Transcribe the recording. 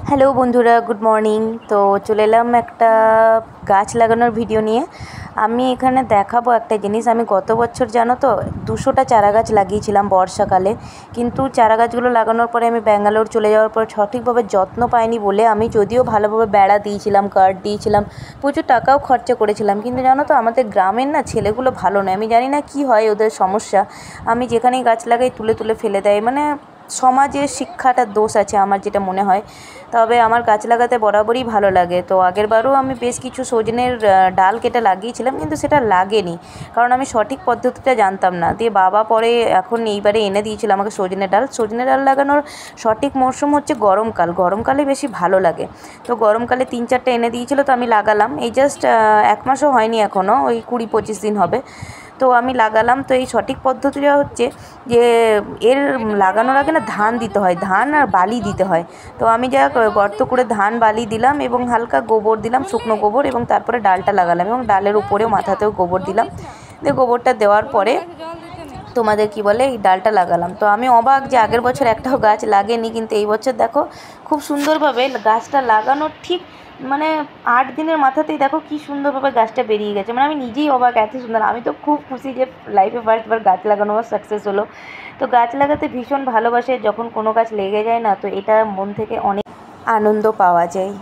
Hello বন্ধুরা, good morning. তো চলে এলাম একটা গাছ লাগানোর ভিডিও নিয়ে। আমি এখানে দেখাবো একটা জিনিস। আমি গত বছর জানো তো 200টা চারা গাছ লাগিয়েছিলাম বর্ষাকালে, কিন্তু চারা গাছগুলো লাগানোর পরে আমি ব্যাঙ্গালোর চলে যাওয়ার পর সঠিকভাবে যত্ন পাইনি বলে, আমি যদিও ভালোভাবে বেড়া দিয়েছিলাম, কাঠ দিয়েছিলাম, প্রচুর টাকাও খরচা করেছিলাম, কিন্তু জানো তো আমাদের গ্রামের না ছেলেগুলো ভালো নয়। আমি জানি না কি হয় ওদের সমস্যা। আমি যেখানেই গাছ লাগাই তুলে তুলে ফেলে দেয়, মানে সমাজের শিক্ষাটার দোষ আছে আমার যেটা মনে হয়। তবে আমার গাছ লাগাতে বরাবরই ভালো লাগে। তো আগেরবারও আমি বেশ কিছু সজনের ডাল কেটে লাগিয়েছিলাম, কিন্তু সেটা লাগেনি, কারণ আমি সঠিক পদ্ধতিটা জানতাম না। দিয়ে বাবা পরে এখন এইবারে এনে দিয়েছিল আমাকে সজনে ডাল লাগানোর সঠিক মরশুম হচ্ছে গরমকাল। গরমকালে বেশি ভালো লাগে। তো গরমকালে 3-4টে এনে দিয়েছিল, তো আমি লাগালাম। এই জাস্ট 1 মাসও হয়নি এখনও, ওই 20-25 দিন হবে। তো আমি লাগালাম। তো এই সঠিক পদ্ধতিটা হচ্ছে যে এর লাগানোর আগে না ধান দিতে হয়, ধান আর বালি দিতে হয়। তো আমি যা গর্ত করে ধান বালি দিলাম এবং হালকা গোবর দিলাম, শুকনো গোবর, এবং তারপরে ডালটা লাগালাম এবং ডালের উপরেও মাথাতেও গোবর দিলাম। দিয়ে গোবরটা দেওয়ার পরে তোমাদের কি বলে এই ডালটা লাগালাম। তো আমি অবাক যে আগের বছর একটাও গাছ লাগেনি, কিন্তু এই বছর দেখো খুব সুন্দরভাবে গাছটা লাগানোর ঠিক মানে 8 দিনের মাথাতেই দেখো কি সুন্দরভাবে গাছটা বেরিয়ে গেছে। মানে আমি নিজেই অবাক, এত সুন্দর। আমি তো খুব খুশি যে লাইফে ফার্স্টবার গাছ লাগানো আমার সাকসেস হলো। তো গাছ লাগাতে ভীষণ ভালোবাসে, যখন কোনো গাছ লেগে যায় না, তো এটা মন থেকে অনেক আনন্দ পাওয়া যায়।